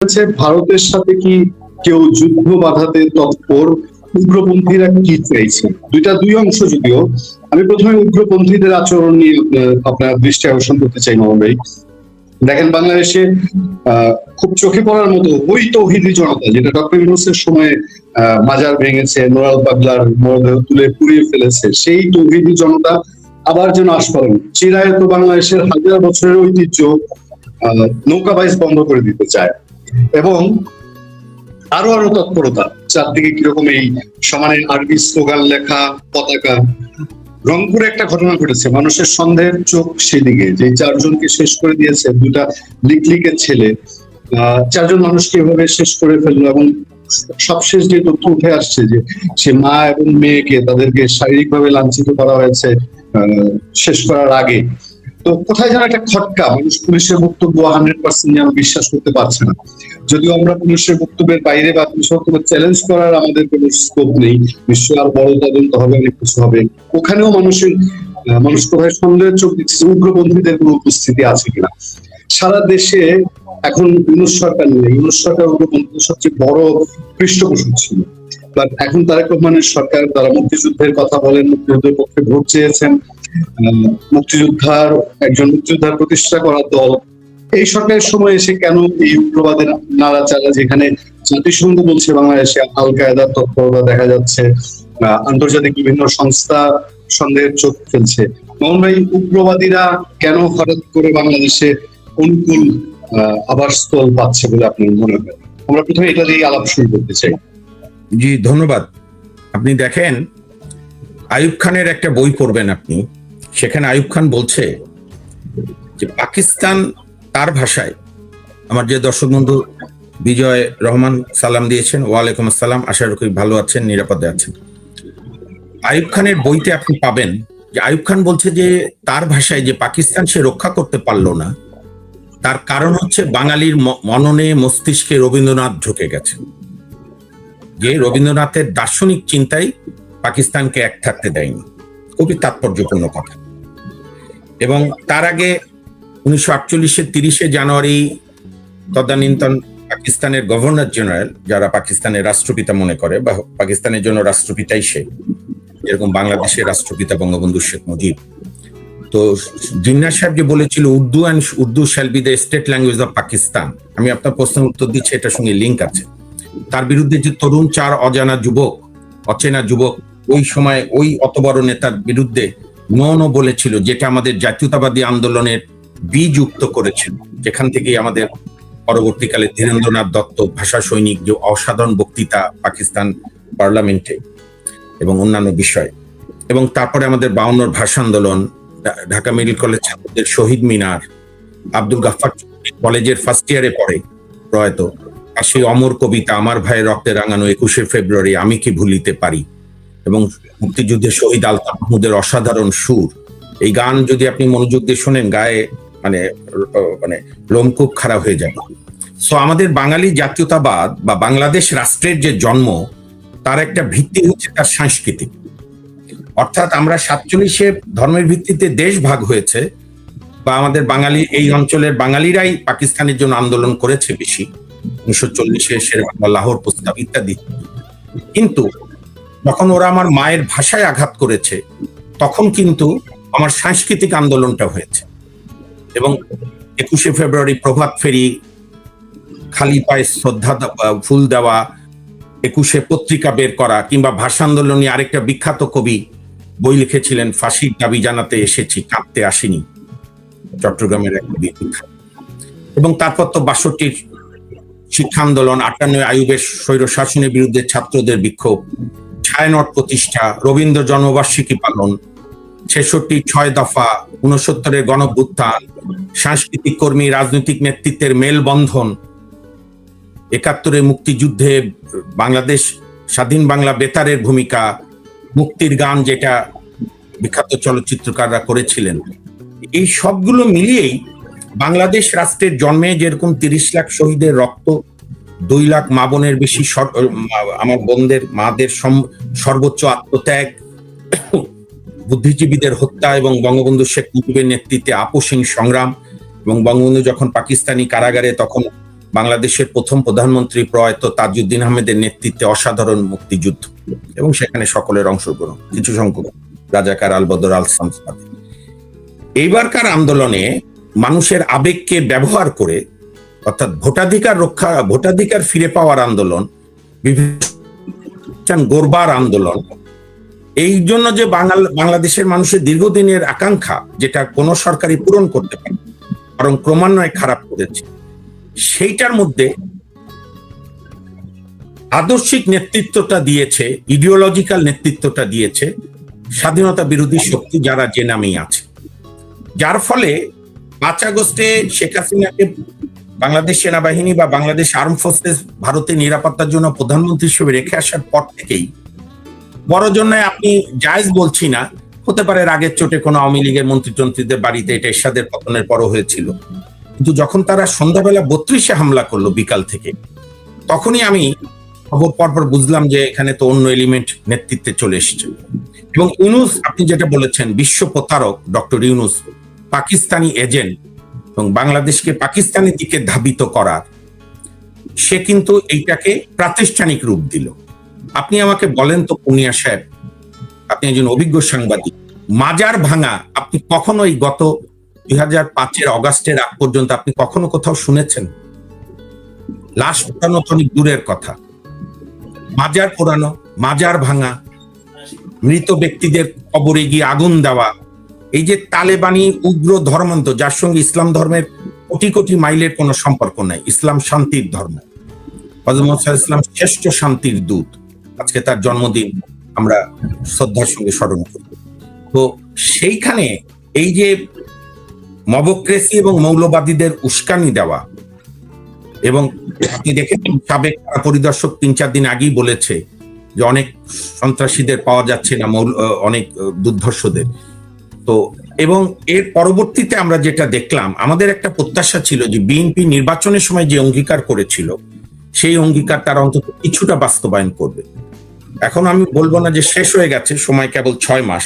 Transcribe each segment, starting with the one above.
হচ্ছে ভারতের সাথে কি কেউ যুদ্ধ বাধাতে তৎপর? উগ্রপন্থীরা কি চাইছে? দুই অংশ যদিও। আমি প্রথমে উগ্রপন্থীদের আচরণ নিয়ে আপনার দৃষ্টি আকর্ষণ করতে চাই মোহাম্মদ ভাই। দেখেন বাংলাদেশে খুব চোখে পড়ার মতো ওই তৌহিদি জনতা যেটা ডক্টর ইউনূসের সময় মাজার ভেঙেছে, নোরাল পাগলার মরদেহ তুলে পুড়িয়ে ফেলেছে, সেই তৌহিদি জনতা আবার যেন আস্ফালন চিরায়ত বাংলাদেশের হাজার বছরের ঐতিহ্য নৌকাবাইজ বন্ধ করে দিতে চায়। এবং আরো আরো তৎপরতা, চারদিকে কিরকম এই সমানে আরবি স্লোগান লেখা পতাকা। রংপুরে একটা ঘটনা ঘটেছে, মানুষের সন্দেহের চোখ সেদিকে, যে চারজনকে শেষ করে দিয়েছে দুটা লিকলিকের ছেলে। চারজন মানুষকে এভাবে শেষ করে ফেললো, এবং সবশেষ যে তথ্য উঠে আসছে যে সে মা এবং মেয়েকে তাদেরকে শারীরিকভাবে লাঞ্ছিত করা হয়েছে শেষ করার আগে। তো কোথায় যেন একটা খটকা, মানুষ পুলিশের বক্তব্য 100% যেন বিশ্বাস করতে পারছে না। যদিও আমরা পুলিশের বক্তব্যের বাইরে বা পুলিশের বক্তব্য চ্যালেঞ্জ করার আমাদের কোনো স্কোপ নেই, নিশ্চয়ই আর বড় তদন্ত হবে, অনেক কিছু হবে। ওখানেও মানুষ কোথায় সন্দেহের চোখ দিচ্ছে উগ্রপন্থীদের কোনো উপস্থিতি আছে কিনা। সারা দেশে এখন ইউনূস সরকার নেই, ইউনূস সরকার উগ্রপন্থীদের সবচেয়ে বড় পৃষ্ঠপোষক ছিল। বাট এখন তারেক রহমানের সরকার, তারা মুক্তিযুদ্ধের কথা বলেন, মুক্তিযুদ্ধের পক্ষে ভোট চেয়েছেন, মুক্তিযোদ্ধার প্রতিষ্ঠা করা দল। এই সরকারের সময় এসে কেন এই উগ্রবাদের নাড়াচাড়া, যেখানে জাতিসংঘ বলছে বাংলাদেশে আল কায়েদার তৎপরতা দেখা যাচ্ছে, আন্তর্জাতিক বিভিন্ন সংস্থা সন্দেহের চোখ ফেলছে। মোহন ভাই, উগ্রবাদীরা কেন হঠাৎ করে বাংলাদেশে অনুকূল আবাসস্থল পাচ্ছে বলে আপনি মনে করেন? আমরা প্রথমে এটা দিয়ে আলাপ শুরু করতে চাই। জি, ধন্যবাদ। আপনি দেখেন, আইয়ুব খানের একটা বই পড়বেন আপনি, সেখানে আইয়ুব খান বলছে যে পাকিস্তান তার ভাষায়, আমার যে দর্শক বন্ধু বিজয় রহমান সালাম দিয়েছেন, ওয়ালাইকুম আসসালাম, আশা করি ভালো আছেন, নিরাপদে আছেন। আইয়ুব খানের বইতে আপনি পাবেন যে আইয়ুব খান বলছে যে তার ভাষায় যে পাকিস্তান সে রক্ষা করতে পারলো না, তার কারণ হচ্ছে বাঙালির মননে মস্তিষ্কে রবীন্দ্রনাথ ঢুকে গেছে, যে রবীন্দ্রনাথের দার্শনিক চিন্তাই পাকিস্তানকে এক থাকতে দেয়নি। খুবই তাৎপর্যপূর্ণ কথা। এবং তার আগে 1948-এর 30শে জানুয়ারি তদানীন্তন পাকিস্তানের গভর্নর জেনারেল, যারা পাকিস্তানের রাষ্ট্রপিতা মনে করে, বা পাকিস্তানের জন্য রাষ্ট্রপিতাই সে, যেরকম বাংলাদেশের রাষ্ট্রপিতা বঙ্গবন্ধু শেখ মুজিব, তো জিন্নাহ সাহেব যে বলেছিল Urdu shall be the state language of Pakistan, আমি আপনার প্রশ্নের উত্তর দিচ্ছি, এটার সঙ্গে লিঙ্ক আছে। তার বিরুদ্ধে যে তরুণ চার অচেনা যুবক ওই সময় ওই অত বড় নেতার বিরুদ্ধে নো বলেছিল, যেটা আমাদের জাতীয়তাবাদী আন্দোলনের বীজযুক্ত করেছিল, যেখান থেকেই আমাদের পরবর্তীকালে ধীরেন্দ্রনাথ দত্ত ভাষা সৈনিক যে অসাধারণ বক্তৃতা পাকিস্তান পার্লামেন্টে এবং অন্যান্য বিষয়, এবং তারপরে আমাদের 52 ভাষা আন্দোলন, ঢাকা মেডিকেল কলেজ ছাত্রদের শহীদ মিনার, আব্দুল গাফফার কলেজের ফার্স্ট ইয়ারে পড়ে প্রয়াত, আর সেই অমর কবিতা আমার ভাইয়ের রক্তে রাঙানো 21শে ফেব্রুয়ারি আমি কি ভুলিতে পারি, এবং মুক্তিযুদ্ধে শহীদ আলতাফ মাহমুদের অসাধারণ সুর। এই গান যদি আপনি মনোযোগ দিয়ে শোনেন, গায়ে মানে লোমকূপ খারাপ হয়ে যাবে। সো আমাদের বাঙালি জাতীয়তাবাদ বা বাংলাদেশ রাষ্ট্রের যে জন্ম, তার একটা ভিত্তি হচ্ছে তার সাংস্কৃতিক। অর্থাৎ আমরা 47-এ ধর্মের ভিত্তিতে দেশ ভাগ হয়েছে, বা আমাদের বাঙালি এই অঞ্চলের বাঙালিরাই পাকিস্তানের জন্য আন্দোলন করেছে বেশি, 1940-এ শেরেবাংলা লাহোর প্রস্তাব ইত্যাদি। কিন্তু যখন ওরা আমার মায়ের ভাষায় আঘাত করেছে, তখন কিন্তু আমার সাংস্কৃতিক আন্দোলনটা হয়েছে। এবং 21শে ফেব্রুয়ারি প্রভাত ফেরি, খালি পায়ে শ্রদ্ধা ফুল দেওয়া, 21শে পত্রিকা বের করা, কিংবা ভাষা আন্দোলন নিয়ে আরেকটা বিখ্যাত কবি বই লিখেছিলেন, ফাঁসির দাবি জানাতে এসেছি, কাঁদতে আসিনি, চট্টগ্রামের এক কবি বিখ্যাত। এবং তারপর তো 62-র শিক্ষা আন্দোলন, 58 আইয়ুবের স্বৈর শাসনের বিরুদ্ধে ছাত্রদের বিক্ষোভ, ছায়ানট প্রতিষ্ঠা, রবীন্দ্র জন্মবার্ষিকী পালন, 66 6 দফা, 69-এর গণঅভ্যুত্থান, সাংস্কৃতিক কর্মী রাজনৈতিক নেতৃত্বের মেলবন্ধন, 71-এর মুক্তিযুদ্ধে বাংলাদেশ স্বাধীন বাংলা বেতারের ভূমিকা, মুক্তির গান যেটা বিখ্যাত চলচ্চিত্রকাররা করেছিলেন, এই সবগুলো মিলিয়েই বাংলাদেশ রাষ্ট্রের জন্মে যেরকম 30 লাখ শহীদের রক্ত, 2 লাখ মা বোনের বেশি, আমার বোনদের মাদের সর্বোচ্চ আত্মত্যাগ, বুদ্ধিজীবীদের হত্যা, এবং বঙ্গবন্ধু শেখ মুজিবের নেতৃত্বে আপোষহীন সংগ্রাম, এবং বঙ্গবন্ধু যখন পাকিস্তানি কারাগারে তখন বাংলাদেশের প্রথম প্রধানমন্ত্রী প্রয়াত তাজউদ্দিন আহমেদের নেতৃত্বে অসাধারণ মুক্তিযুদ্ধ, এবং সেখানে সকলের অংশগ্রহণ, কিছু সংখ্যক রাজাকার আলবদর আল সামসাদি। এইবারকার আন্দোলনে মানুষের আবেগকে ব্যবহার করে, অর্থাৎ ভোটাধিকার ফিরে পাওয়ার আন্দোলন, বিভিন্ন গড়বার আন্দোলন, এই জন্য যে বাংলাদেশের মানুষের দীর্ঘদিনের আকাঙ্ক্ষা, যেটা কোনো সরকারই পূরণ করতে পারে, বরং ক্রমান্বয়ে খারাপ করেছে, সেইটার মধ্যে আদর্শিক নেতৃত্বটা দিয়েছে, ইডিওলজিক্যাল নেতৃত্বটা দিয়েছে স্বাধীনতা বিরোধী শক্তি, যারা যে নামেই আছে। যার ফলে 5 আগস্টে শেখ হাসিনাকে বাংলাদেশ সেনাবাহিনী বা বাংলাদেশ আর্ম ফোর্সেস ভারতের নিরাপত্তার জন্য প্রধানমন্ত্রী হিসেবে রেখে আসার পর থেকেই বড় জন্য, আপনি জায়েজ বলছি না, হতে পারে রাগের চোটে কোনো আওয়ামী লীগের মন্ত্রীদের বাড়িতে, এটা এরশাদের পতনের পরও হয়েছিল, কিন্তু যখন তারা সন্ধ্যাবেলা 32-এ হামলা করলো বিকাল থেকে, তখনই আমি খবর পরপর বুঝলাম যে এখানে তো অন্য এলিমেন্ট নেতৃত্বে চলে এসেছে। এবং ইউনূস, আপনি যেটা বলেছেন, বিশ্ব প্রতারক ডক্টর ইউনূস, পাকিস্তানি এজেন্ট, এবং বাংলাদেশকে পাকিস্তানের দিকে ধাবিত করার, সে কিন্তু এইটাকে প্রাতিষ্ঠানিক রূপ দিল। আপনি আমাকে বলেন তো পুনিয়া সাহেব, আপনি একজন অভিজ্ঞ সাংবাদিক, মাজার ভাঙা আপনি কখনো এই গত 2005-এর অগাস্টের আগ পর্যন্ত আপনি কখনো কোথাও শুনেছেন? লাশ পোড়ানো তো অনেক দূরের কথা, মাজার পোড়ানো, মাজার ভাঙা, মৃত ব্যক্তিদের কবরে গিয়ে আগুন দেওয়া, এই যে তালেবানি উগ্র ধর্মান্ত, যার সঙ্গে ইসলাম ধর্মের কোটি কোটি মাইলের কোনো সম্পর্ক নাই। ইসলাম শান্তির ধর্ম, হযরত মুহাম্মদ সাল্লাল্লাহু আলাইহি ওয়াসাল্লাম শ্রেষ্ঠ শান্তির দূত, আজকে তার জন্মদিন আমরা শ্রদ্ধার সঙ্গে স্মরণ করি। তো সেইখানে এই যে মবক্রেসি এবং মৌলবাদীদের উস্কানি দেওয়া, এবং আপনি দেখেন সাবেক পরিদর্শক 3-4 দিন আগেই বলেছে যে অনেক সন্ত্রাসীদের পাওয়া যাচ্ছে না, অনেক দুর্ধর্ষদের। তো এবং এর পরবর্তীতে আমরা যেটা দেখলাম, আমাদের একটা প্রত্যাশা ছিল যে বিএনপি নির্বাচনের সময় যে অঙ্গীকার করেছিল, সেই অঙ্গীকার তারা অন্তত কিছুটা বাস্তবায়ন করবে। এখন আমি বলবো না যে শেষ হয়ে গেছে, সময় কেবল 6 মাস,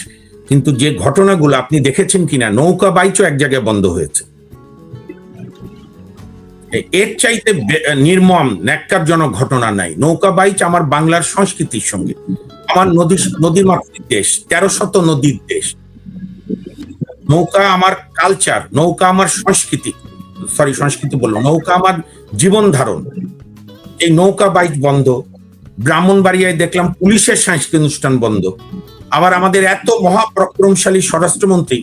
কিন্তু যে ঘটনাগুলো আপনি দেখেছেন কিনা, নৌকা বাইচও এক জায়গায় বন্ধ হয়েছে। এর চাইতে নির্মম ন্যাক্কারজনক ঘটনা নাই। নৌকা বাইচ আমার বাংলার সংস্কৃতির সঙ্গে, আমার নদী মাতৃক দেশ, 1300 নদীর দেশ, নৌকা আমার কালচার, নৌকা আমার সংস্কৃতি বললো, নৌকা আমার জীবন ধারণ। এই নৌকা বাইচ বন্ধ, ব্রাহ্মণবাড়িয়ায় দেখলাম পুলিশের সাংস্কৃতিক অনুষ্ঠান বন্ধ। আবার আমাদের এত মহাপরাক্রমশালী স্বরাষ্ট্রমন্ত্রী,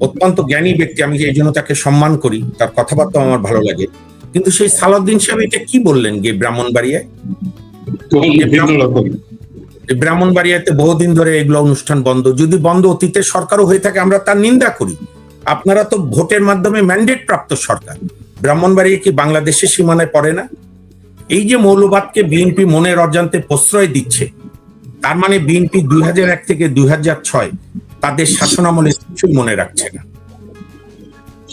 অত্যন্ত জ্ঞানী ব্যক্তি, আমি এই জন্য তাকে সম্মান করি, তার কথাবার্তা আমার ভালো লাগে, কিন্তু সেই সালাউদ্দিন সাহেব এটা কি বললেন গিয়ে ব্রাহ্মণবাড়িয়ায়? ব্রাহ্মণবাড়িয়াতে বহুদিন ধরে এগুলো অনুষ্ঠান বন্ধ। যদি বন্ধ অতীতের সরকারও হয়ে থাকে, আমরা তার নিন্দা করি। আপনারা তো ভোটের মাধ্যমে ম্যান্ডেট প্রাপ্ত সরকার, ব্রাহ্মণবাড়িয়া কি বাংলাদেশের সীমানায় পড়ে না? এই যে মৌলবাদকে বিএনপি মনের অজান্তে প্রশ্রয় দিচ্ছে, তার মানে বিএনপি 2001 থেকে 2006 তাদের শাসনামলে কিছুই মনে রাখছে না।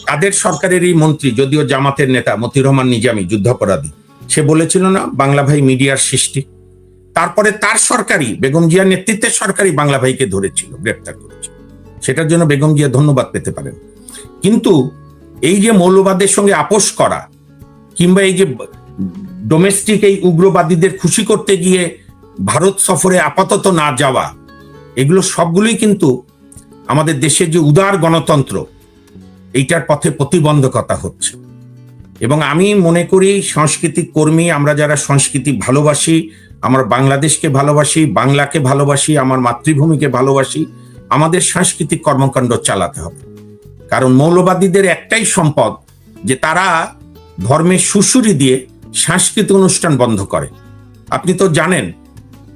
তাদের সরকারের এই মন্ত্রী, যদিও জামাতের নেতা মতিউর রহমান নিজামী, যুদ্ধাপরাধী, সে বলেছিল না বাংলা ভাই মিডিয়ার সৃষ্টি। তারপরে তার সরকারই, বেগম জিয়ার নেতৃত্বের সরকারই বাংলা ভাইকে ধরেছিল, গ্রেপ্তার করেছিল। সেটার জন্য বেগম জিয়া ধন্যবাদ পেতে পারেন। কিন্তু এই যে মৌলবাদের সঙ্গে আপোষ করা, কিংবা এই যে ডোমেস্টিক এই উগ্রবাদীদের খুশি করতে গিয়ে ভারত সফরে আপাতত না যাওয়া, এগুলো সবগুলোই কিন্তু আমাদের দেশের যে উদার গণতন্ত্র, এইটার পথে প্রতিবন্ধকতা হচ্ছে। এবং আমি মনে করি সাংস্কৃতিক কর্মী, আমরা যারা সংস্কৃতি ভালোবাসি, আমরা বাংলাদেশকে ভালোবাসি, বাংলাকে ভালোবাসি, আমার মাতৃভূমিকে ভালোবাসি, আমাদের সাংস্কৃতিক কর্মকাণ্ড চালাতে হবে। কারণ মৌলবাদীদের একটাই সম্পদ যে তারা ধর্মের সুশুরি দিয়ে সাংস্কৃতিক অনুষ্ঠান বন্ধ করে। আপনি তো জানেন,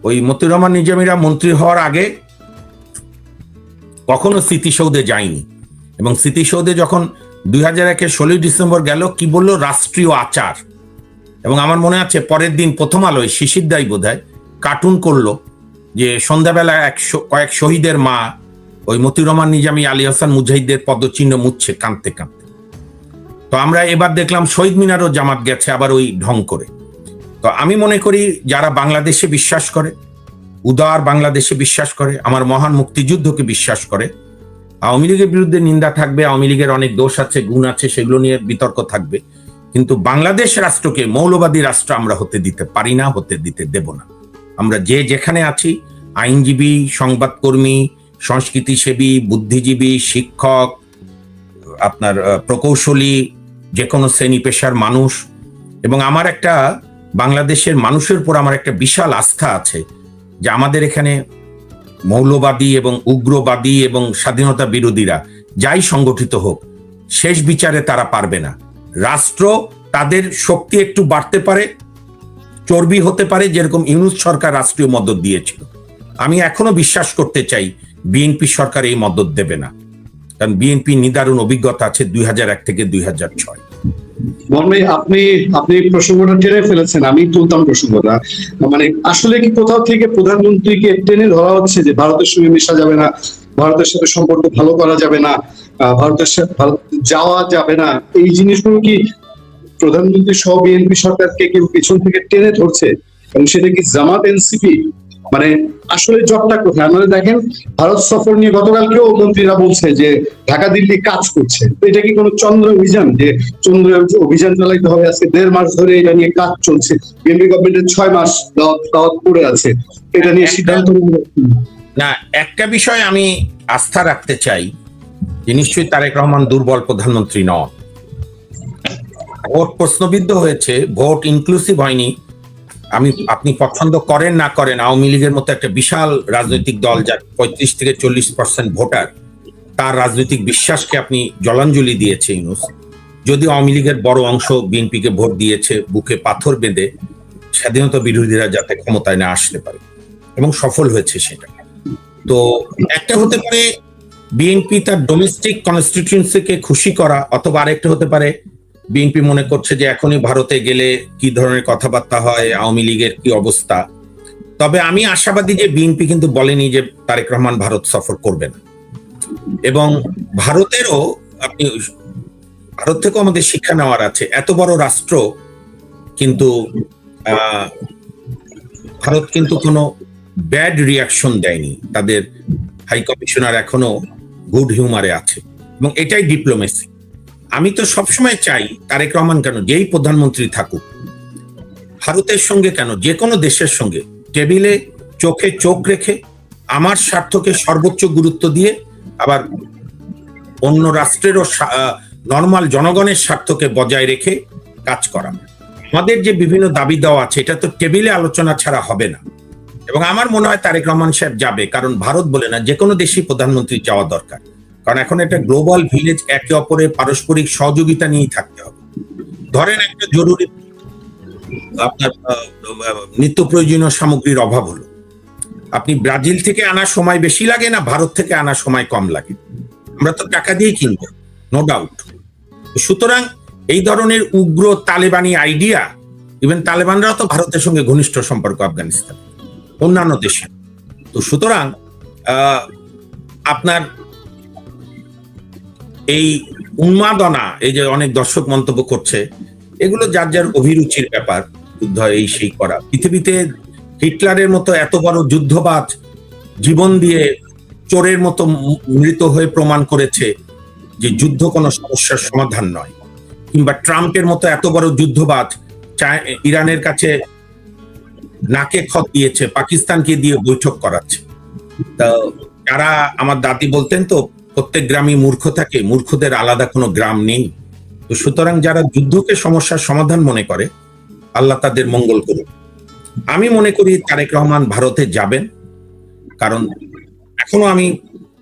ওই মতিউর রহমান নিজামীরা মন্ত্রী হওয়ার আগে কখনো স্মৃতিসৌধে যায়নি, এবং স্মৃতিসৌধে যখন 2001-এর 16 ডিসেম্বর গেল, কি বললো, রাষ্ট্রীয় আচার। এবং আমার মনে আছে পরের দিন প্রথম আলোয় শিশির দাই বোধহয় কার্টুন করলো যে সন্ধ্যাবেলা কয়েক শহীদের মা ওই মতিউর রহমান নিজামী, আলী হাসান মুজাহিদের পদচিহ্ন মুছছে কাঁদতে কাঁদতে। তো আমরা এবার দেখলাম শহীদ মিনারও জামাত গেছে আবার ওই ঢং করে। তো আমি মনে করি যারা বাংলাদেশে বিশ্বাস করে, উদার বাংলাদেশে বিশ্বাস করে, আমার মহান মুক্তিযুদ্ধকে বিশ্বাস করে, আওয়ামী লীগের বিরুদ্ধে নিন্দা থাকবে, আওয়ামী লীগের অনেক দোষ আছে, গুণ আছে, সেগুলো নিয়ে বিতর্ক থাকবে, কিন্তু বাংলাদেশ রাষ্ট্রকে মৌলবাদী রাষ্ট্র আমরা হতে দিতে পারি না, হতে দিতে দেব না। আমরা যে যেখানে আছি, আইনজীবী, সংবাদকর্মী, সংস্কৃতিসেবী, বুদ্ধিজীবী, শিক্ষক, আপনার প্রকৌশলী, যে কোনো শ্রেণী পেশার মানুষ, এবং আমার একটা বাংলাদেশের মানুষের উপর আমার একটা বিশাল আস্থা আছে যে আমাদের এখানে মৌলবাদী এবং উগ্রবাদী এবং স্বাধীনতা বিরোধীরা যাই সংগঠিত হোক, শেষ বিচারে তারা পারবে না। রাষ্ট্র তাদের শক্তি একটু বাড়তে পারে, চর্বি হতে পারে, যেরকম ইউনূস সরকার রাষ্ট্রীয় মদত দিয়েছিল। আমি এখনো বিশ্বাস করতে চাই বিএনপি সরকার এই মদত দেবে না, কারণ বিএনপি নিদারুণ অভিজ্ঞতা আছে 2001 থেকে 2006। মর্মে আপনি আপনি প্রসঙ্গটা টেনে ফেলেছেন, আমি তুলতাম প্রসঙ্গটা। মানে আসলে কি কোথাও থেকে প্রধানমন্ত্রীকে টেনে ধরা হচ্ছে যে ভারতের সঙ্গে মেশা যাবে না, ভারতের সাথে সম্পর্ক ভালো করা যাবে না, ভারতের সাথে যাওয়া যাবে না, এই জিনিসগুলো কি প্রধানমন্ত্রী সহ বিএনপি সরকারকে কেউ পিছন থেকে টেনে ধরছে? এবং সেটা কি জামাত এনসিপি? মানে আসলে জটটা কোথায়? আপনারা দেখেন ভারত সফর নিয়ে গতকালকেও মন্ত্রীরা বলছে যে ঢাকা দিল্লি কাজ করছে। তো এটা কি কোনো চন্দ্র অভিযান, যে চন্দ্র অভিযান চালাইতে হবে? আজকে 1.5 মাস ধরে এটা নিয়ে কাজ চলছে, বিএনপি গভর্নমেন্টের 6 মাস দাওয়াত পড়ে আছে, এটা নিয়ে সিদ্ধান্ত না। একটা বিষয় আমি আস্থা রাখতে চাই যে নিশ্চয়ই তারেক রহমান দুর্বল প্রধানমন্ত্রী নন। ভোট প্রশ্নবিদ্ধ হয়েছে, ভোট ইনক্লুসিভ হয়নি। আপনি পছন্দ করেন না করেন, আওয়ামী লীগের মতো একটা বিশাল রাজনৈতিক দল যার 35 থেকে 40% ভোটার, তার রাজনৈতিক বিশ্বাসকে আপনি জলাঞ্জলি দিয়েছে ইউনূস। যদি আওয়ামী লীগের বড় অংশ বিএনপিকে ভোট দিয়েছে বুকে পাথর বেঁধে স্বাধীনতা বিরোধীরা যাতে ক্ষমতায় না আসতে পারে, এবং সফল হয়েছে সেটা। তো একটা হতে পারে বিএনপি তার ডোমেস্টিক কনস্টিটিউয়েন্সিকে খুশি করা, অথবা আরেকটা হতে পারে বিএনপি মনে করছে যে এখনই ভারতে গেলে কি ধরনের কথাবার্তা হয়, আওয়ামী লীগের কি অবস্থা। তবে আমি আশাবাদী যে বিএনপি কিন্তু বলেনি যে তারেক রহমান ভারত সফর করবে না, এবং ভারতেরও ভারত থেকেও আমাদের শিক্ষা নেওয়ার আছে। এত বড় রাষ্ট্র কিন্তু ভারত কিন্তু কোনো ব্যাড রিয়াকশন দেয়নি, তাদের হাই কমিশনার এখনো গুড হিউমারে আছে, এবং এটাই ডিপ্লোমেসি। আমি তো সবসময় চাই তারেক রহমান কেন, যেই প্রধানমন্ত্রী থাকুক, ভারতের সঙ্গে কেন, যে কোনো দেশের সঙ্গে টেবিলে চোখে চোখ রেখে আমার স্বার্থকে সর্বোচ্চ গুরুত্ব দিয়ে আবার অন্য রাষ্ট্রেরও নর্মাল জনগণের স্বার্থকে বজায় রেখে কাজ করা। আমাদের যে বিভিন্ন দাবি দেওয়া আছে এটা তো টেবিলে আলোচনা ছাড়া হবে না, এবং আমার মনে হয় তারেক রহমান সাহেব যাবে, কারণ ভারত বলে না, যে কোনো দেশেই প্রধানমন্ত্রী যাওয়া দরকার। কারণ এখন একটা গ্লোবাল ভিলেজ, একে অপরের পারস্পরিক সহযোগিতা নিয়েই থাকতে হবে। ধরেন একটা জরুরি আপনার নিত্য প্রয়োজনীয় সামগ্রীর অভাব হলো, আপনি ব্রাজিল থেকে আনার সময় বেশি লাগে না ভারত থেকে আনার সময় কম লাগে? আমরা তো টাকা দিয়ে কিনবো, নো ডাউট। সুতরাং এই ধরনের উগ্র তালেবানি আইডিয়া, ইভেন তালেবানরাও তো ভারতের সঙ্গে ঘনিষ্ঠ সম্পর্ক আফগানিস্তান, অন্যান্য দেশে। তো সুতরাং আপনার এই উন্মাদনা, এই যে অনেক দর্শক মন্তব্য করছে, এগুলো যার যার অভিরুচির ব্যাপার। যুদ্ধ এই সেই করা, পৃথিবীতে হিটলারের মতো এত বড় যুদ্ধবাজ জীবন দিয়ে চোরের মতো মৃত হয়ে প্রমাণ করেছে যে যুদ্ধ কোনো সমস্যার সমাধান নয়, কিংবা ট্রাম্পের মতো এত বড় যুদ্ধবাজ ইরানের কাছে নাকে খত দিয়েছে, পাকিস্তানকে দিয়ে বৈঠক করাচ্ছে। তো যারা, আমার দাদি বলতেন তো, প্রত্যেক গ্রামে মূর্খ থাকে, মূর্খদের আলাদা কোনো গ্রাম নেই। তো সুতরাং যারা যুদ্ধকে সমস্যার সমাধান মনে করে, আল্লাহ তাদের মঙ্গল করুন। আমি মনে করি তারেক রহমান ভারতে যাবেন, কারণ এখনো আমি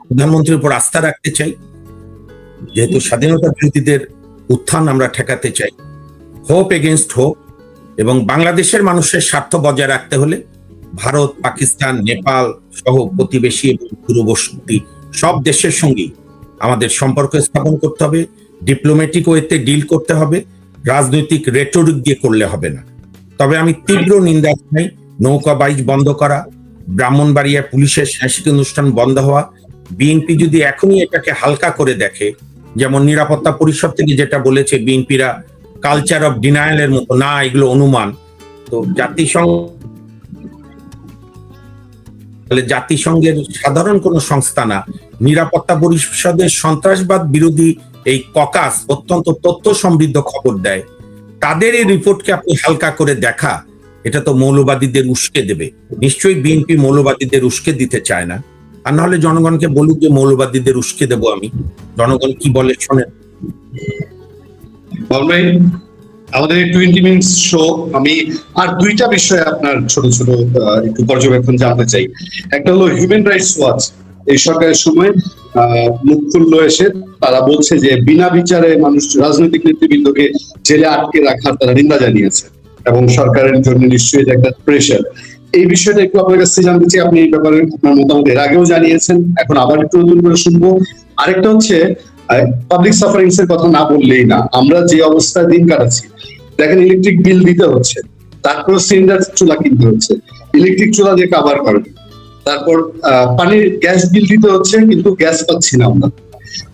প্রধানমন্ত্রীর উপর আস্থা রাখতে চাই, যেহেতু স্বাধীনতা বিরোধীদের উত্থান আমরা ঠেকাতে চাই। হোপ এগেনস্ট হোপ, এবং বাংলাদেশের মানুষের স্বার্থ বজায় রাখতে হলে ভারত, পাকিস্তান, নেপাল সহ প্রতিবেশী এবং পূর্ববর্তী সব দেশের সঙ্গে আমাদের সম্পর্ক স্থাপন করতে হবে, ডিপ্লোম্যাটিক ওয়েতে ডিল করতে হবে, রাজনৈতিক রেটরিক দিয়ে করলে হবে না। তবে আমি তীব্র নিন্দা জানাই নৌকাবাইজ বন্ধ করা, ব্রাহ্মণবাড়িয়া পুলিশের সাংস্কৃতিক অনুষ্ঠান বন্ধ হওয়া। বিএনপি যদি এখনই এটাকে হালকা করে দেখে, যেমন নিরাপত্তা পরিষদ থেকে যেটা বলেছে বিএনপিরা কালচার অফ ডিনায়ালের মতো, না এগুলো অনুমান, তো জাতিসংঘের সাধারণ কোন সংস্থা না, নিরাপত্তা পরিষদের সন্ত্রাসবাদ বিরোধী এই ককাস অত্যন্ত তথ্য সমৃদ্ধ খবর দেয় তাদের এই রিপোর্টকে আপনি হালকা করে দেখা, এটা তো মৌলবাদীদের উস্কে দেবে। নিশ্চয়ই বিএনপি মৌলবাদীদের উস্কে দিতে চায় না, আর নাহলে জনগণকে বলুক যে মৌলবাদীদের উস্কে দেবো আমি, জনগণ কি বলে শোনেন। আমাদের 20 মিনিটস শো, আমি আর দুইটা বিষয়ে আপনার ছোট ছোট একটু পর্যবেক্ষণ জানতে চাই। একটা হলো হিউম্যান রাইটস ওয়াচ এই সরকারের সময় মুখ খুললো এসে, তারা বলছে যে বিনা বিচারে মানুষ, রাজনৈতিক নেতৃবৃন্দকে জেলে আটকে রাখার তারা নিন্দা জানিয়েছে, এবং সরকারের জন্য নিশ্চয়ই এটা একটা প্রেশার। এই বিষয়টা একটু আপনার কাছে জানতে চাই, আপনি এই ব্যাপারে আপনার মতামত এর আগেও জানিয়েছেন, এখন আবার একটু নতুন করে শুনবো। আরেকটা হচ্ছে পাবলিক সাফারিংস এর কথা না বললেই না, আমরা যে অবস্থায় দিন কাটাচ্ছি, দেখেন ইলেকট্রিক বিল দিতে হচ্ছে, তারপর সিলিন্ডার চুলা কিনতে হচ্ছে, ইলেকট্রিক চুলা দিয়ে কাভার করবে, তারপর পানির গ্যাস বিল দিতে হচ্ছে, কিন্তু গ্যাস পাচ্ছি না আমরা।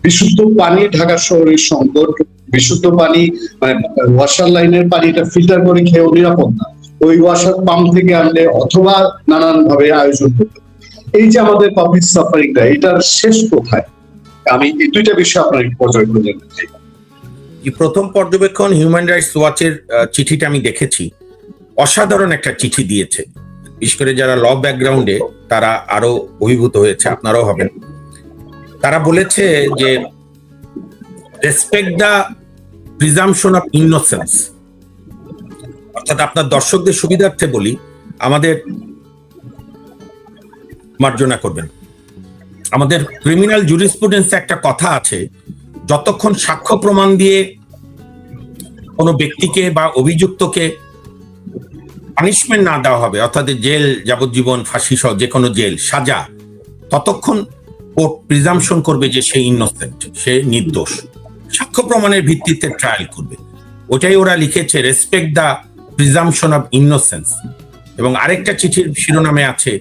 বিশুদ্ধ পানি, ঢাকা শহরের সংকট, বিশুদ্ধ পানি মানে ওয়াসার লাইনের পানিটা ফিল্টার করে খেয়েও নিরাপদ না, ওই ওয়াসার পাম্প থেকে আনলে অথবা নানান ভাবে আয়োজন করতে। এই যে আমাদের পাবলিক সাফারিংটা, এটার শেষ কোথায়? আমি এই দুইটা বিষয় আপনার একটু পর্যবেক্ষণ জানতে চাই। প্রথম পর্যবেক্ষণ, হিউম্যান রাইটস ওয়াচের চিঠিটা আমি দেখেছি, অসাধারণ একটা চিঠি দিয়েছে। বিশেষ করে যারা ল ব্যাকগ্রাউন্ডে তারা আরো অভিভূত হয়েছে, আপনারাও হবেন। তারা বলেছে যে respect the presumption of innocence, অর্থাৎ আপনার দর্শকদের সুবিধার্থে বলি, আমাদের মার্জনা করবেন, আমাদের ক্রিমিনাল জুরিসপ্রুডেন্সে একটা কথা আছে, যতক্ষণ সাক্ষ্য প্রমাণ দিয়ে কোনো ব্যক্তিকে বা অভিযুক্তকে পানিশমেন্ট না দেওয়া হবে, অর্থাৎ জেল, যাবজ্জীবন, ফাঁসি সহ যে কোনো জেল সাজা, ততক্ষণ কোর্ট প্রিজাম্পশন করবে যে সে ইনোসেন্ট, সে নির্দোষ, সাক্ষ্য প্রমাণের ভিত্তিতে ট্রায়াল করবে। ওটাই ওরা লিখেছে, respect the presumption of innocence. এবং আরেকটা চিঠির শিরোনামে আছে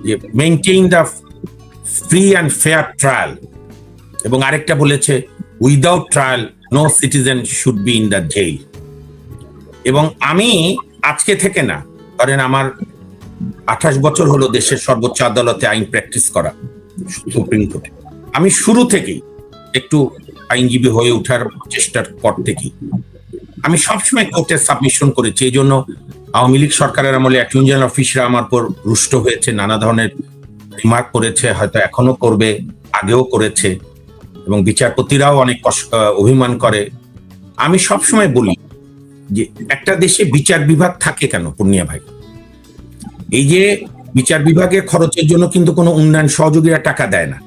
যে maintain the free and fair trial, এবং আরেকটা বলেছে without trial no citizen should be in the jail. এবং আমি আজকে থেকে না, ধরেন আমার 28 বছর হলো দেশের সর্বোচ্চ আদালতে আইন প্র্যাকটিস করা, সুপ্রিম কোর্টে। আমি শুরু থেকেই একটু আইনজীবী হয়ে ওঠার চেষ্টার পর থেকেই আমি সবসময় কোর্টে সাবমিশন করেছি। এই জন্য আওয়ামী লীগ সরকারের আমলে অ্যাটর্নি জেনারেল অফিসরা আমার পর রুষ্ট হয়েছে, নানা ধরনের রিমার্ক করেছে, হয়তো এখনো করবে, আগেও করেছে, এবং বিচারপতিরাও অনেক অভিমান করে। আমি সবসময় বলি যে একটা দেশে বিচার বিভাগ থাকে কেন পূর্ণিয়া ভাই? এই যে বিচার বিভাগের খরচের জন্য কিন্তু কোনো উন্নয়ন সহযোগীরা টাকা দেয় না।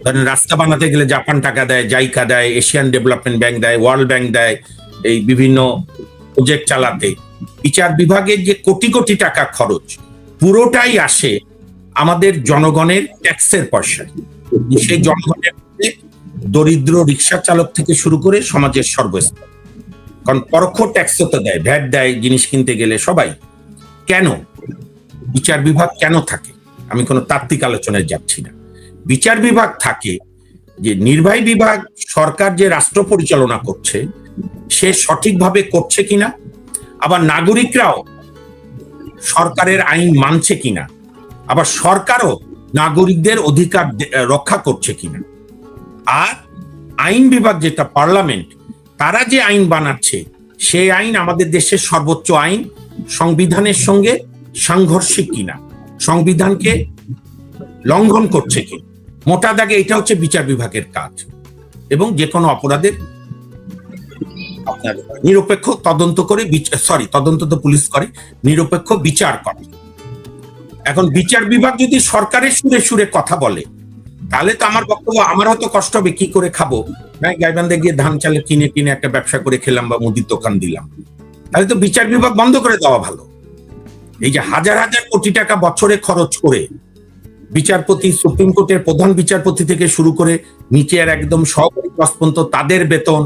ধরেন রাস্তা বানাতে গেলে জাপান টাকা দেয়, জাইকা দেয়, এশিয়ান ডেভেলপমেন্ট ব্যাংক দেয়, ওয়ার্ল্ড ব্যাংক দেয়, এই বিভিন্ন প্রজেক্ট চালাতে। বিচার বিভাগের যে কোটি কোটি টাকা খরচ, পুরোটাই আসে আমাদের জনগণের ট্যাক্সের পয়সায়। সেই জনগণের দরিদ্র রিক্সা চালক থেকে শুরু করে সমাজের সর্বস্তর, কারণ পরোক্ষ ট্যাক্সও তো দেয়, ভ্যাট দেয় জিনিস কিনতে গেলে সবাই। কেন বিচার বিভাগ কেন থাকে? আমি কোনো তাত্ত্বিক আলোচনায় যাচ্ছি না। বিচার বিভাগ থাকে যে নির্বাহী বিভাগ, সরকার যে রাষ্ট্র পরিচালনা করছে সে সঠিকভাবে করছে কিনা, আবার নাগরিকরাও সরকারের আইন মানছে কিনা, আবার সরকারও নাগরিকদের অধিকার রক্ষা করছে কিনা। আর আইন বিভাগ যেটা পার্লামেন্ট, তারা যে আইন বানাচ্ছে সেই আইন আমাদের দেশের সর্বোচ্চ আইন সংবিধানের সঙ্গে সাংঘর্ষিক কিনা, সংবিধানকে লঙ্ঘন করছে কি। মোটা দাগে এটা হচ্ছে বিচার বিভাগের কাজ। এবং যে কোনো অপরাধের আপনার নিরপেক্ষ তদন্ত করে, তদন্ত তো পুলিশ করে, নিরপেক্ষ বিচার করে। এখন বিচার বিভাগ যদি সরকারের সুরে সুরে কথা বলে, তাহলে তো আমার বক্তব্য, আমার হয়তো কষ্ট হবে, কি করে খাবো, গাইবান্ধে গিয়ে ধান চালে কিনে কিনে একটা ব্যবসা করে খেলাম বা মুদির দোকান দিলাম, তাহলে তো বিচার বিভাগ বন্ধ করে দেওয়া ভালো। এই যে হাজার হাজার কোটি টাকা বছরে খরচ করে বিচারপতি, সুপ্রিম কোর্টের প্রধান বিচারপতি থেকে শুরু করে নিচের একদম সহকারী পর্যন্ত তাদের বেতন,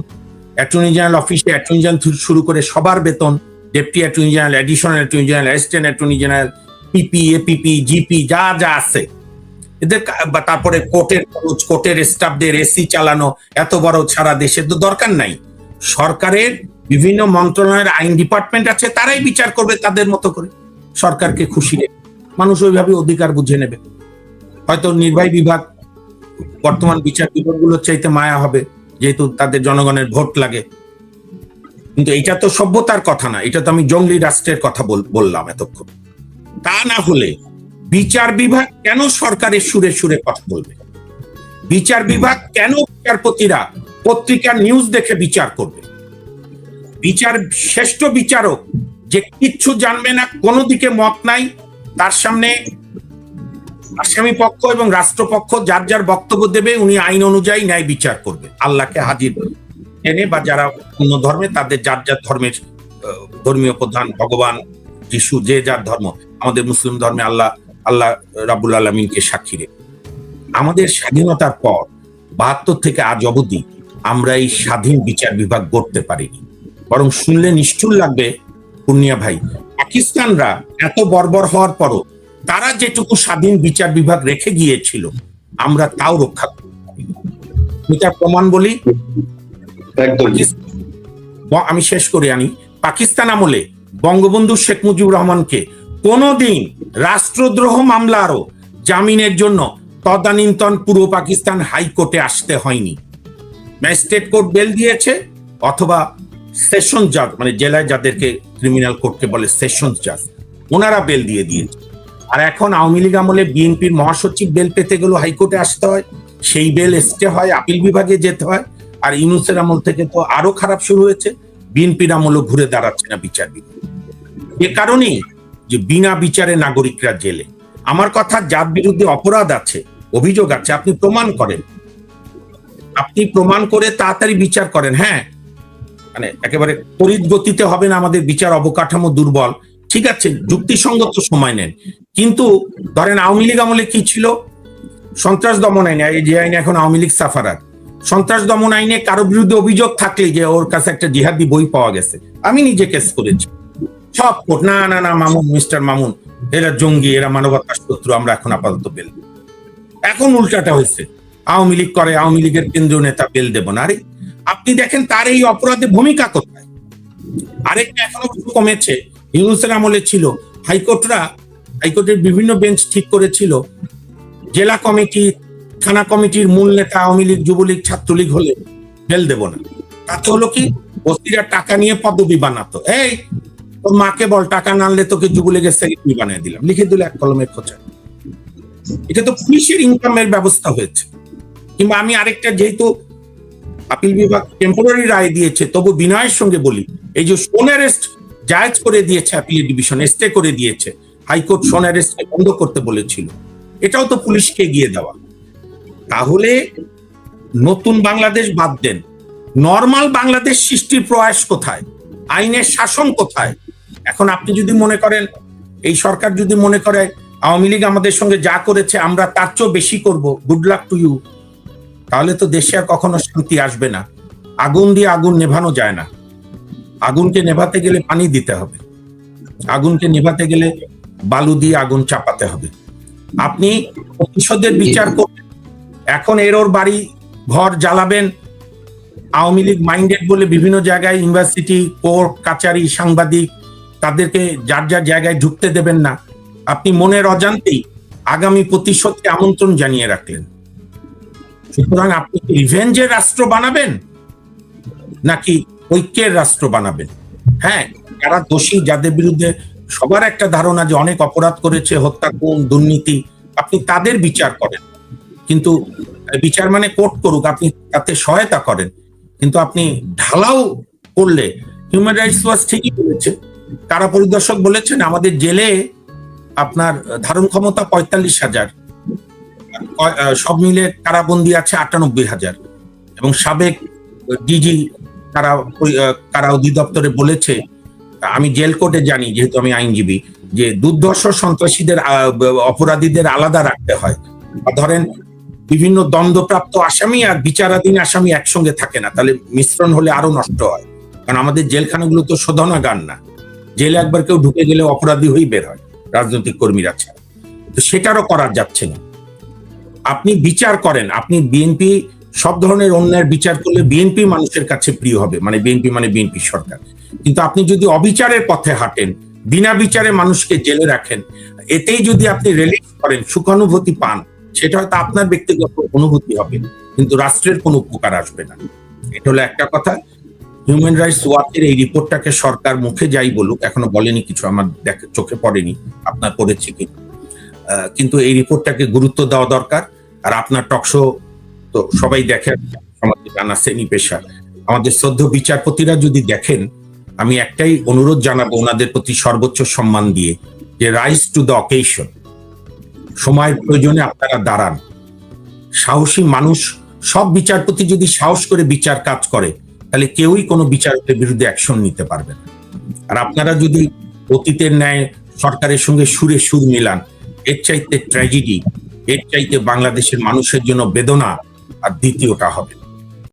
অ্যাটর্নি জেনারেল অফিসে অ্যাটর্নি জেনারেল শুরু করে সবার বেতন, deputy attorney general, additional attorney general, assistant attorney general, PP, APP, GP, যা যা আছে এদের, তারপরে কোর্টের খরচ, কোর্টের স্টাফদের এসি চালানো, এত বড় সারা দেশের তো দরকার নাই। সরকারের বিভিন্ন মন্ত্রণালয়ের আইন ডিপার্টমেন্ট আছে, তারাই বিচার করবে তাদের মতো করে, সরকারকে খুশি রেখে। মানুষ ওইভাবে অধিকার বুঝে নেবে। হয়তো নির্বাহী বিভাগ বর্তমান বিচার বিভাগগুলোর চাইতে মায়া হবে, যেহেতু তাদের জনগণের ভোট লাগে। কিন্তু এটা তো সভ্যতার কথা না, এটা তো আমি জঙ্গলি রাষ্ট্রের কথা বললাম এতক্ষণ। তা না হলে বিচার বিভাগ কেন সরকারের সুরে সুরে কথা বলবে? বিচার বিভাগ কেন বিচারপতিরা পত্রিকার নিউজ দেখে বিচার করবে? শ্রেষ্ঠ বিচারক যে কিচ্ছু জানবে না, কোনো দিকে মত নাই, তার সামনে আসামি পক্ষ এবং রাষ্ট্রপক্ষ যার যার বক্তব্য দেবে, উনি আইন অনুযায়ী ন্যায় বিচার করবে। আল্লাহকে হাজির এনে বা যারা অন্য ধর্মে তাদের যার যার ধর্মের ধর্মীয় প্রধান, ভগবান, যিশু, যে যার ধর্ম, আমাদের মুসলিম ধর্মে আল্লাহ রাব্বুল আলামিনকে সাক্ষী রেখে আমাদের স্বাধীনতার পর ৭২ থেকে আজ অবধি আমরা এই স্বাধীন বিচার বিভাগ গড়তে পারিনি। বরং শুনলে নিষ্ঠুর লাগবে পূর্ণিয়া ভাই, পাকিস্তানরা এত বর্বর হওয়ার পরও তারা যেটুকু স্বাধীন বিচার বিভাগ রেখে গিয়েছিল আমরা তাও রক্ষা করতে পারিনি। তার প্রমাণ বলি, আমি শেষ করে আনি। পাকিস্তান আমলে বঙ্গবন্ধু শেখ মুজিবুর রহমানকে কোনোদিন রাষ্ট্রদ্রোহ মামলারও জামিনের জন্য তদানীন্তন পূর্ব পাকিস্তান হাইকোর্টে আসতে হয়নি। ম্যাজিস্ট্রেট কোর্ট বেল দিয়েছে, অথবা সেশন জাজ, মানে জেলায় যাদেরকে ক্রিমিনাল কোর্টকে বলে সেশন জাজ, ওনারা বেল দিয়ে দিয়েছে। আর এখন আওয়ামী লীগ আমলে বিএনপির মহাসচিব বেল পেতে গেল হাইকোর্টে আসতে হয়, সেই বেল স্টে হয়, আপিল বিভাগে যেতে হয়। আর ইউনূসের আমল থেকে তো আরো খারাপ শুরু হয়েছে, বিএনপির আমলও ঘুরে দাঁড়াচ্ছে না বিচার বিভাগ। এ কারণেই যে বিনা বিচারে নাগরিকরা জেলে। আমার কথা, যার বিরুদ্ধে অপরাধ আছে, অভিযোগ আছে, আপনি প্রমাণ করেন, আপনি প্রমাণ করে তাড়াতাড়ি বিচার করেন। হ্যাঁ, মানে একেবারে তড়িৎ গতিতে হবে না, আমাদের বিচার অবকাঠামো দুর্বল, ঠিক আছে, যুক্তিসঙ্গত সময় নেন। কিন্তু ধরেন আওয়ামী লীগ আমলে কি ছিল? সন্ত্রাস দমন আইনে, এই যে আইনে এখন আওয়ামী লীগ সাফারার, সন্ত্রাস দমন আইনে কারো বিরুদ্ধে অভিযোগ থাকলে যে ওর কাছে একটা জিহাদি বই পাওয়া গেছে, আমি নিজে কেস করেছি, সব কোর্ট না না না মামুন, মিস্টার মামুন, এরা জঙ্গি, এরা মানবতার শত্রু, আমরা এখন আপাতত বেল। এখন উল্টাটা হয়েছে, আওয়ামী লীগ করে, আওয়ামী লীগের কেন্দ্রীয় নেতা বেল দেব না। আরে আপনি দেখেন তার এই অপরাধে ভূমিকা কোথায়? আরেকটা এখনো কমেছে, ইউনূসের আমলে ছিল, হাইকোর্টের বিভিন্ন বেঞ্চ ঠিক করেছিল জেলা কমিটি, থানা কমিটির মূল নেতা আওয়ামী লীগ, যুবলীগ, ছাত্রলীগ হলে বেল দেব না। তাতে হলো কি, ওসিরা টাকা নিয়ে পদবি বানাতো, এই তোর মাকে বল টাকা না আনলে তোকে যুবলীগের সেক্রেটারি বানিয়ে দিলাম, লিখে দিল এক কলমের খোঁচা। এটা তো পুলিশের ইনকামের ব্যবস্থা হয়েছে। কিংবা আমি আরেকটা, যেহেতু আপিল বিভাগ টেম্পোরারি রায় দিয়েছে, তবু বিনয়ের সঙ্গে বলি, এই যে শোন অ্যারেস্ট জায়েজ করে দিয়েছে, আপিল ডিভিশন স্টে করে দিয়েছে, হাইকোর্ট শোন অ্যারেস্ট বন্ধ করতে বলেছিল, এটাও তো পুলিশকে এগিয়ে দেওয়া। তাহলে নতুন বাংলাদেশ বাদ দেন, নর্মাল বাংলাদেশ সৃষ্টির প্রয়াস কোথায়? আইনের শাসন কোথায়? এখন আপনি যদি মনে করেন, এই সরকার যদি মনে করে আওয়ামী লীগ আমাদের সঙ্গে যা করেছে আমরা তার চেয়েও বেশি করব, গুড লাক টু ইউ। তাহলে তো দেশে আর কখনো শান্তি আসবে না। আগুন দিয়ে আগুন নেভানো যায় না, আগুনকে নেভাতে গেলে পানি দিতে হবে, আগুনকে নেভাতে গেলে বালু দিয়ে আগুন চাপাতে হবে। আপনি প্রতিশোধের বিচার করবেন, এখন এর ওর বাড়ি ঘর জ্বালাবেন, আওয়ামী লীগ মাইন্ডেড বলে বিভিন্ন জায়গায় ইউনিভার্সিটি, কোর্ট কাচারি, সাংবাদিক, তাদেরকে যার যার জায়গায় ঢুকতে দেবেন না। আপনি মনের অজান্তেই আগামী প্রতিশোধকে আমন্ত্রণ জানিয়ে রাখলেন। সুতরাং আপনি রিভেঞ্জের রাষ্ট্র বানাবেন নাকি ঐক্যের রাষ্ট্র বানাবেন? হ্যাঁ, যারা দোষী, যাদের বিরুদ্ধে সবার একটা ধারণা যে অনেক অপরাধ করেছে, হত্যা, খুন, দুর্নীতি, আপনি তাদের বিচার করেন। কিন্তু বিচার মানে কোর্ট করুক, আপনি তাতে সহায়তা করেন। কিন্তু আপনি ঢালাও করলে, হিউম্যান রাইটস ওয়াচ ঠিকই বলেছে, কারা পরিদর্শক বলেছেন আমাদের জেলে আপনার ধারণ ক্ষমতা ৪৫,০০০, সব মিলে কারাবন্দী আছে ৯৮,০০০। এবং সাবেক ডিজি কারা অধিদপ্তরে বলেছে, আমি জেল কোর্টে জানি যেহেতু আমি আইনজীবী, যে দুর্ধর্ষ সন্ত্রাসীদের, অপরাধীদের আলাদা রাখতে হয়। ধরেন বিভিন্ন দ্বন্দ্বপ্রাপ্ত আসামি আর বিচারাধীন আসামি একসঙ্গে থাকে না, তাহলে মিশ্রণ হলে আরো নষ্ট হয়। কারণ আমাদের জেলখানাগুলো তো শোধনাগার না, জেলে একবার কেউ ঢুকে গেলে অপরাধী হয়েই বের হয়, রাজনৈতিক কর্মীরা ছাড়া। তো সেটারও করা যাচ্ছে না। আপনি বিচার করেন, আপনি বিএনপি সব ধরনের অন্যায়ের বিচার করলে বিএনপি মানুষের কাছে প্রিয় হবে, মানে বিএনপি সরকার। কিন্তু আপনি যদি অবিচারের পথে হাঁটেন, বিনা বিচারে মানুষকে জেলে রাখেন, এতেই যদি আপনি রিলিফ করেন, সুখানুভূতি পান, সেটা হয়তো আপনার ব্যক্তিগত অনুভূতি হবে, কিন্তু রাষ্ট্রের কোনো উপকার আসবে না। এটা হলো একটা কথা। হিউম্যান রাইটস ওয়াচের এই রিপোর্টটাকে সরকার মুখে যাই বলুক, এখনো বলেনি কিছু, আমার চোখে পড়েনি, আপনার পড়েছে কি, কিন্তু এই রিপোর্টটাকে গুরুত্ব দেওয়া দরকার। আর আপনার টকশো তো সবাই দেখেন, আমাদের জানা শ্রেণী পেশা, আমাদের শ্রদ্ধেয় বিচারপতিরা যদি দেখেন, আমি একটাই অনুরোধ জানাবো ওনাদের প্রতি সর্বোচ্চ সম্মান দিয়ে, যে রাইজ টু দ্য অকেশন, সময়ের প্রয়োজনে আপনারা দাঁড়ান। সাহসী মানুষ, সব বিচারপতি যদি সাহস করে বিচার কাজ করে, তাহলে কেউই কোনো বিচারকের বিরুদ্ধে অ্যাকশন নিতে পারবে না। আর আপনারা যদি অতীতের ন্যায় সরকারের সঙ্গে সুরে সুর মিলান, এর চাইতে ট্র্যাজেডি, এর চাইতে বাংলাদেশের মানুষের জন্য বেদনা আর দ্বিতীয়টা হবে।